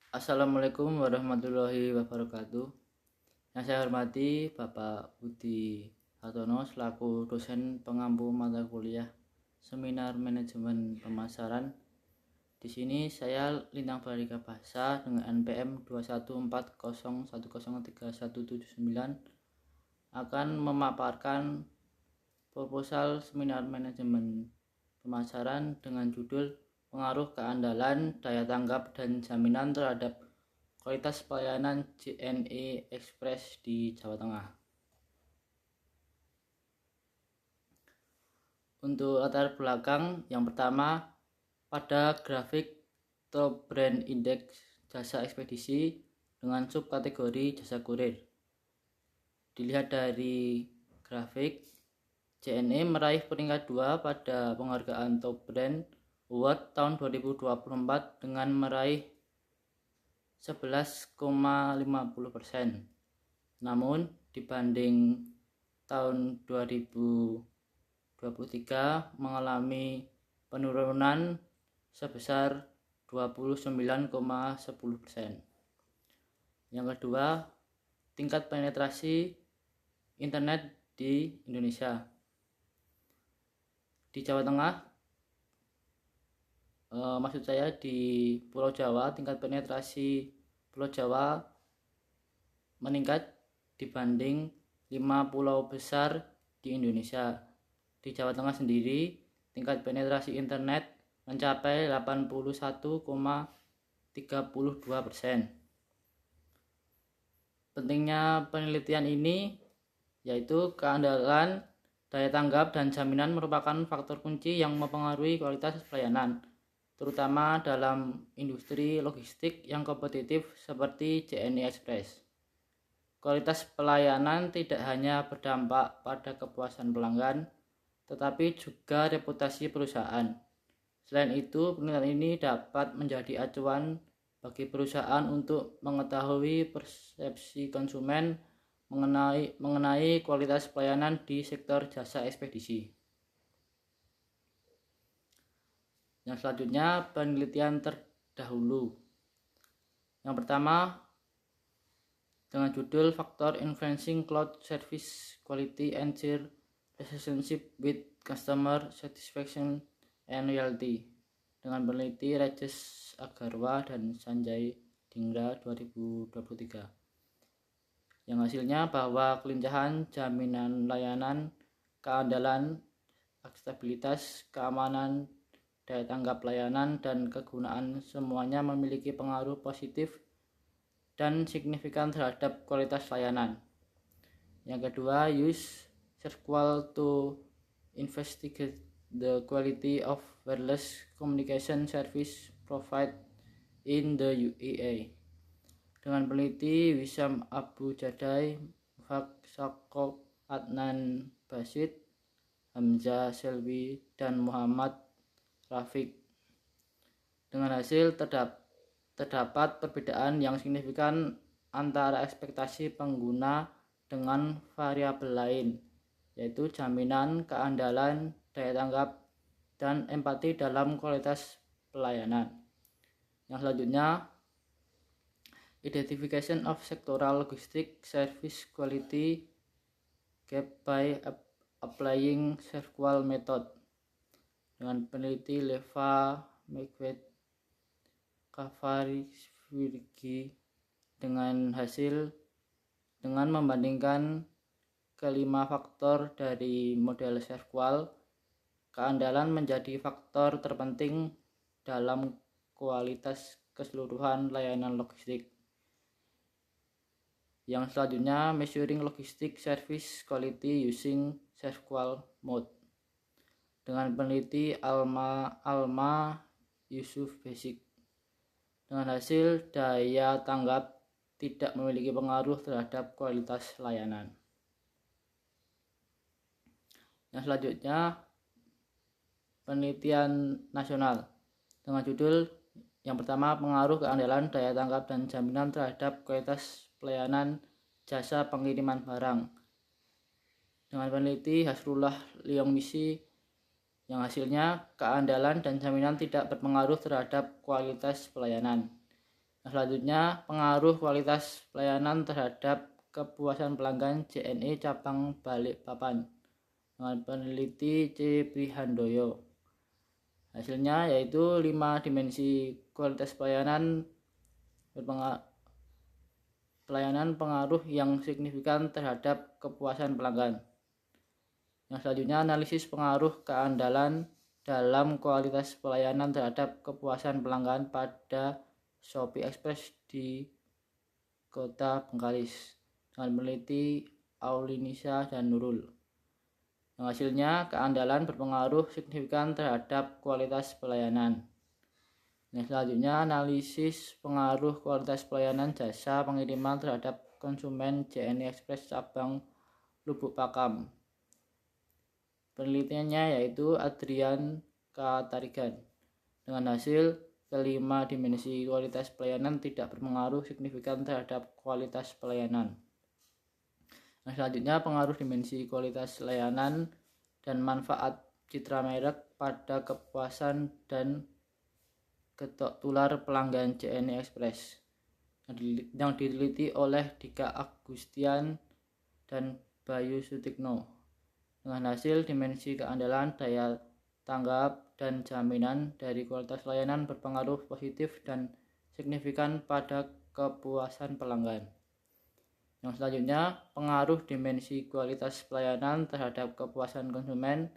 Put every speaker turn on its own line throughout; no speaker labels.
Assalamualaikum warahmatullahi wabarakatuh. Yang saya hormati Bapak Budi Hartono selaku dosen pengampu mata kuliah Seminar Manajemen Pemasaran. Di sini saya Lintang Barika Bahasa dengan NPM 21401031179 akan memaparkan proposal Seminar Manajemen Pemasaran dengan judul Pengaruh Keandalan, Daya Tanggap, dan Jaminan terhadap Kualitas Pelayanan JNE Express di Jawa Tengah. Untuk latar belakang, yang pertama, pada grafik Top Brand Index Jasa Ekspedisi dengan subkategori jasa kurir. Dilihat dari grafik, JNE meraih peringkat 2 pada penghargaan Top Brand Award tahun 2024 dengan meraih 11,50%. Namun dibanding tahun 2023 mengalami penurunan sebesar 29,10%. Yang kedua, tingkat penetrasi internet di Indonesia. Di Jawa Tengah, maksud saya di Pulau Jawa, tingkat penetrasi Pulau Jawa meningkat dibanding 5 pulau besar di Indonesia. Di Jawa Tengah sendiri, tingkat penetrasi internet mencapai 81,32%. Pentingnya penelitian ini yaitu keandalan, daya tanggap, dan jaminan merupakan faktor kunci yang mempengaruhi kualitas pelayanan, terutama dalam industri logistik yang kompetitif seperti JNE Express. Kualitas pelayanan tidak hanya berdampak pada kepuasan pelanggan, tetapi juga reputasi perusahaan. Selain itu, penelitian ini dapat menjadi acuan bagi perusahaan untuk mengetahui persepsi konsumen mengenai kualitas pelayanan di sektor jasa ekspedisi. Yang selanjutnya, penelitian terdahulu. Yang pertama, dengan judul Factor Influencing Cloud Service Quality and Their Relationship with Customer Satisfaction and Loyalty, dengan peneliti Rajesh Agarwal dan Sanjay Dhingra 2023. Yang hasilnya bahwa kelincahan, jaminan layanan, keandalan, aksesibilitas, keamanan, daya tanggap layanan, dan kegunaan semuanya memiliki pengaruh positif dan signifikan terhadap kualitas layanan. Yang kedua, use SQL to investigate the quality of wireless communication service provided in the UEA, dengan peneliti Wissam Abu Jadai, Muhammad Sakob, Adnan Basit, Hamzah Selvi, dan Muhammad Rafiq. Dengan hasil terdapat perbedaan yang signifikan antara ekspektasi pengguna dengan variabel lain, yaitu jaminan, keandalan, daya tanggap, dan empati dalam kualitas pelayanan. Yang selanjutnya, Identification of Sectoral Logistic Service Quality Gap by Applying SQL Method, dengan peneliti Leva Megwed Kafarisvirgi, dengan membandingkan kelima faktor dari model SQL, keandalan menjadi faktor terpenting dalam kualitas keseluruhan layanan logistik. Yang selanjutnya, Measuring Logistic Service Quality Using SQL Mode, dengan peneliti Alma Yusuf Basic, dengan hasil daya tanggap tidak memiliki pengaruh terhadap kualitas layanan. Yang selanjutnya, penelitian nasional dengan judul yang pertama, pengaruh keandalan, daya tanggap, dan jaminan terhadap kualitas pelayanan jasa pengiriman barang, dengan peneliti Hasrullah Liongmisi, yang hasilnya keandalan dan jaminan tidak berpengaruh terhadap kualitas pelayanan. Selanjutnya, pengaruh kualitas pelayanan terhadap kepuasan pelanggan JNE cabang Balikpapan dengan peneliti C. Prihandoyo. Hasilnya yaitu 5 dimensi kualitas pelayanan pengaruh yang signifikan terhadap kepuasan pelanggan. Yang selanjutnya, analisis pengaruh keandalan dalam kualitas pelayanan terhadap kepuasan pelanggan pada Shopee Express di Kota Bengkalis dengan peneliti Aulinisa dan Nurul. Yang hasilnya, keandalan berpengaruh signifikan terhadap kualitas pelayanan. Yang selanjutnya, analisis pengaruh kualitas pelayanan jasa pengiriman terhadap konsumen JNE Express cabang Lubuk Pakam. Penelitiannya yaitu Adrian Katarigan. Dengan hasil, kelima dimensi kualitas pelayanan tidak berpengaruh signifikan terhadap kualitas pelayanan. Yang selanjutnya, pengaruh dimensi kualitas layanan dan manfaat citra merek pada kepuasan dan getok tular pelanggan JNE Express yang diteliti oleh Dika Agustian dan Bayu Sutikno. Dengan hasil, dimensi keandalan, daya tanggap, dan jaminan dari kualitas layanan berpengaruh positif dan signifikan pada kepuasan pelanggan. Yang selanjutnya, pengaruh dimensi kualitas pelayanan terhadap kepuasan konsumen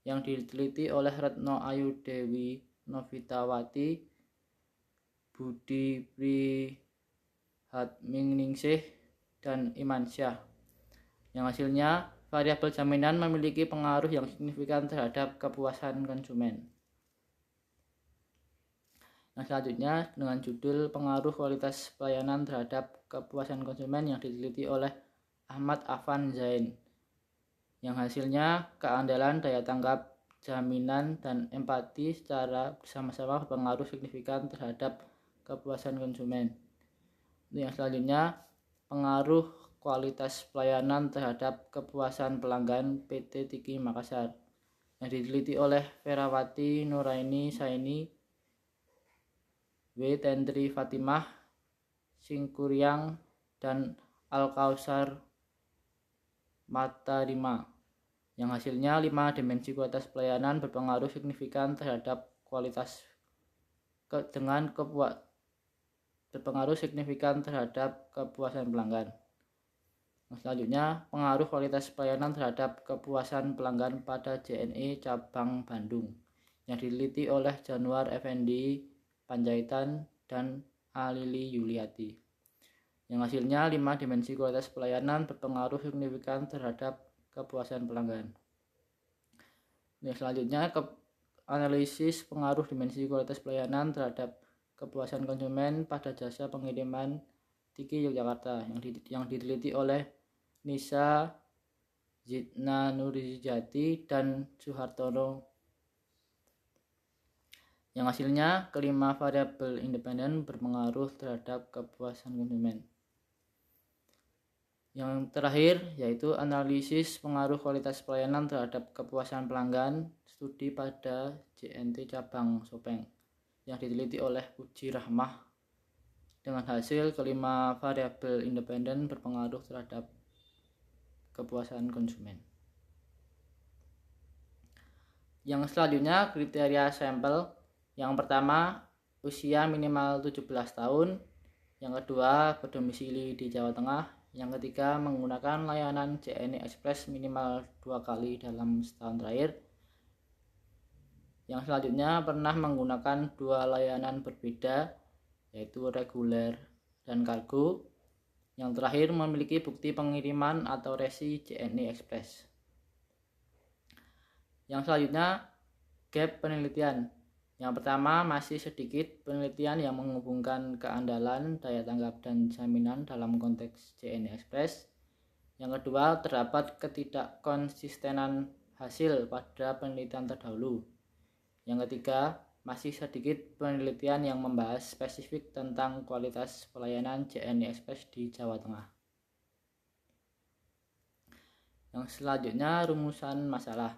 yang diteliti oleh Retno Ayu Dewi Novitawati, Budi Prihatminingsih, dan Iman Syah. Yang hasilnya, variabel jaminan memiliki pengaruh yang signifikan terhadap kepuasan konsumen. Yang selanjutnya, dengan judul pengaruh kualitas pelayanan terhadap kepuasan konsumen yang diteliti oleh Ahmad Afan Zain. Yang hasilnya, keandalan, daya tanggap, jaminan, dan empati secara bersama-sama berpengaruh signifikan terhadap kepuasan konsumen. Yang selanjutnya, pengaruh kualitas pelayanan terhadap kepuasan pelanggan PT Tiki Makassar yang diteliti oleh Ferawati Nuraini Saini, W. Tendri Fatimah, Singkuryang, dan Al-Kausar Matarima. Yang hasilnya, 5 dimensi kualitas pelayanan berpengaruh signifikan terhadap kualitas berpengaruh signifikan terhadap kepuasan pelanggan. Yang selanjutnya, pengaruh kualitas pelayanan terhadap kepuasan pelanggan pada JNE cabang Bandung yang diteliti oleh Januar Effendi Panjaitan dan Alili Yuliati. Yang hasilnya, 5 dimensi kualitas pelayanan berpengaruh signifikan terhadap kepuasan pelanggan. Yang selanjutnya, analisis pengaruh dimensi kualitas pelayanan terhadap kepuasan konsumen pada jasa pengiriman Tiki Yogyakarta yang diteliti oleh Nisa Zidna Nurijati dan Suhartono. Yang hasilnya, kelima variabel independen berpengaruh terhadap kepuasan konsumen. Yang terakhir yaitu analisis pengaruh kualitas pelayanan terhadap kepuasan pelanggan studi pada JNT cabang Sopeng yang diteliti oleh Puji Rahmah. Dengan hasil, kelima variabel independen berpengaruh terhadap kepuasan konsumen. Yang selanjutnya, kriteria sampel. Yang pertama, usia minimal 17 tahun. Yang kedua, berdomisili di Jawa Tengah. Yang ketiga, menggunakan layanan JNE Express minimal 2 kali dalam setahun terakhir. Yang selanjutnya, pernah menggunakan 2 layanan berbeda, yaitu reguler dan kargo. Yang terakhir, memiliki bukti pengiriman atau resi JNE Express. Yang selanjutnya, gap penelitian. Yang pertama, masih sedikit penelitian yang menghubungkan keandalan, daya tanggap, dan jaminan dalam konteks JNE Express. Yang kedua, terdapat ketidakkonsistenan hasil pada penelitian terdahulu. Yang ketiga, masih sedikit penelitian yang membahas spesifik tentang kualitas pelayanan JNE Express di Jawa Tengah. Yang selanjutnya, rumusan masalah.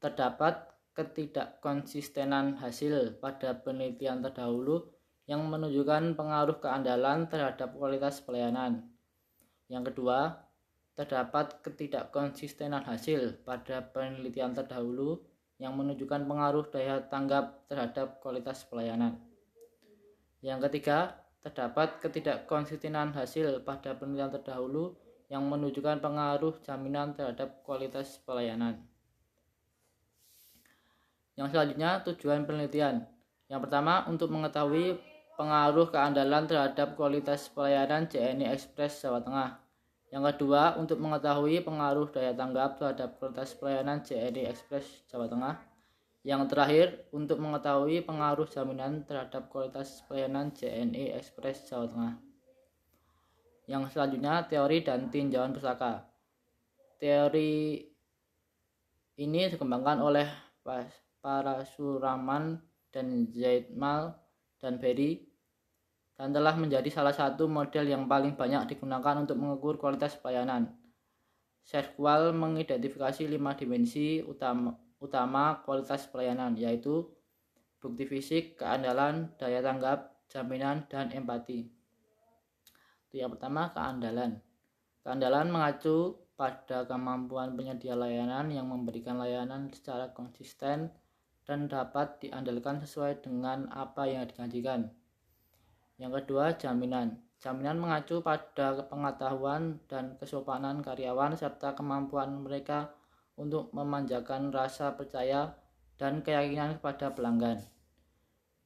Terdapat ketidakkonsistenan hasil pada penelitian terdahulu yang menunjukkan pengaruh keandalan terhadap kualitas pelayanan. Yang kedua, terdapat ketidakkonsistenan hasil pada penelitian terdahulu yang menunjukkan pengaruh daya tanggap terhadap kualitas pelayanan. Yang ketiga, terdapat ketidakkonsistenan hasil pada penelitian terdahulu yang menunjukkan pengaruh jaminan terhadap kualitas pelayanan. Yang selanjutnya, tujuan penelitian. Yang pertama, untuk mengetahui pengaruh keandalan terhadap kualitas pelayanan JNI Express Jawa Tengah. Yang kedua, untuk mengetahui pengaruh daya tanggap terhadap kualitas pelayanan JNI Express Jawa Tengah. Yang terakhir, untuk mengetahui pengaruh jaminan terhadap kualitas pelayanan JNI Express Jawa Tengah. Yang selanjutnya, teori dan tinjauan pustaka. Teori ini dikembangkan oleh Parasuraman dan Zaidmal dan Berry dan telah menjadi salah satu model yang paling banyak digunakan untuk mengukur kualitas pelayanan. Sherkwall mengidentifikasi 5 dimensi utama kualitas pelayanan, yaitu bukti fisik, keandalan, daya tanggap, jaminan, dan empati. Yang pertama, keandalan. Keandalan mengacu pada kemampuan penyedia layanan yang memberikan layanan secara konsisten dan dapat diandalkan sesuai dengan apa yang dijanjikan. Yang kedua, jaminan. Jaminan mengacu pada pengetahuan dan kesopanan karyawan serta kemampuan mereka untuk memanjakan rasa percaya dan keyakinan kepada pelanggan.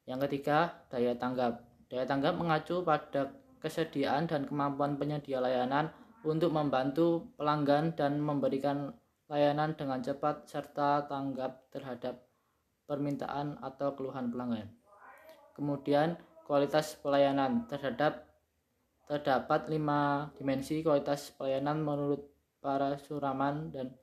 Yang ketiga, daya tanggap. Daya tanggap mengacu pada kesediaan dan kemampuan penyedia layanan untuk membantu pelanggan dan memberikan layanan dengan cepat serta tanggap terhadap permintaan atau keluhan pelanggan. Kemudian, kualitas pelayanan. Terdapat 5 dimensi kualitas pelayanan menurut Parasuraman dan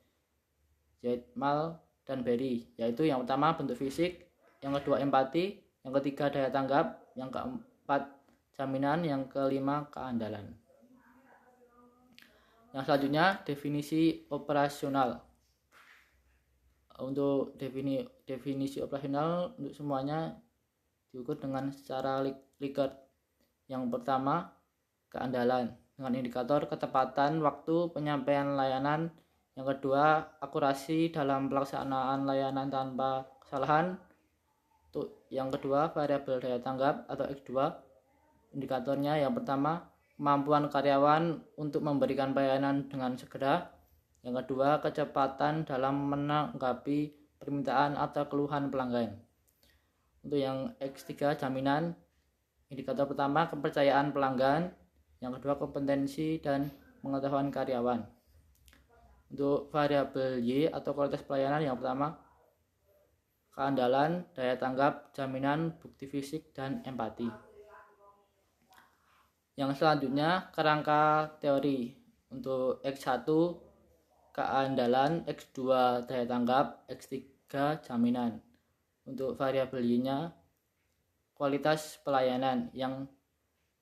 Zaidmal dan Berry, yaitu yang pertama bentuk fisik, yang kedua empati, yang ketiga daya tanggap, yang keempat jaminan, yang kelima keandalan. Yang selanjutnya, definisi operasional. Untuk definisi operasional untuk semuanya diukur dengan secara Likert. Yang pertama, keandalan dengan indikator ketepatan waktu penyampaian layanan. Yang kedua, akurasi dalam pelaksanaan layanan tanpa kesalahan. Yang kedua, variabel daya tanggap atau X2. Indikatornya yang pertama, kemampuan karyawan untuk memberikan pelayanan dengan segera. Yang kedua, kecepatan dalam menanggapi permintaan atau keluhan pelanggan. Untuk yang X3, jaminan. Indikator pertama, kepercayaan pelanggan. Yang kedua, kompetensi dan pengetahuan karyawan. Untuk variabel Y atau kualitas pelayanan, yang pertama, keandalan, daya tanggap, jaminan, bukti fisik, dan empati. Yang selanjutnya, kerangka teori. Untuk X1, keandalan, X2, daya tanggap, X3, jaminan. Untuk variabel Y-nya, kualitas pelayanan, yang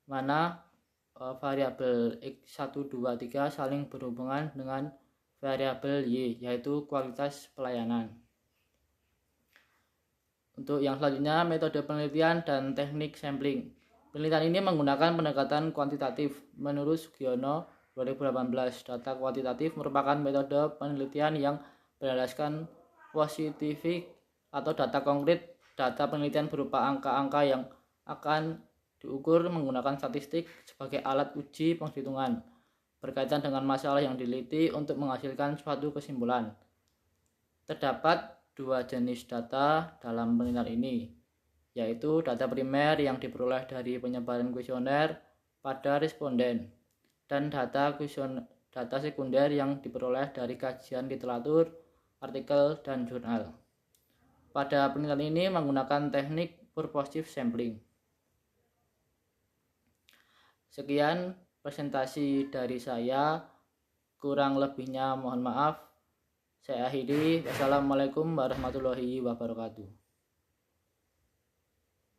mana variabel X1, 2, 3 saling berhubungan dengan variabel Y, yaitu kualitas pelayanan. Untuk yang selanjutnya, metode penelitian dan teknik sampling. Penelitian ini menggunakan pendekatan kuantitatif. Menurut Sugiono 2018, data kuantitatif merupakan metode penelitian yang berdasarkan positifik atau data konkret. Data penelitian berupa angka-angka yang akan diukur menggunakan statistik sebagai alat uji penghitungan berkaitan dengan masalah yang diliti untuk menghasilkan suatu kesimpulan. Terdapat 2 jenis data dalam penelitian ini, yaitu data primer yang diperoleh dari penyebaran kuesioner pada responden dan data sekunder yang diperoleh dari kajian literatur, artikel, dan jurnal. Pada penelitian ini menggunakan teknik purposive sampling. Sekian presentasi dari saya, kurang lebihnya mohon maaf. Saya akhiri. Wassalamualaikum warahmatullahi wabarakatuh.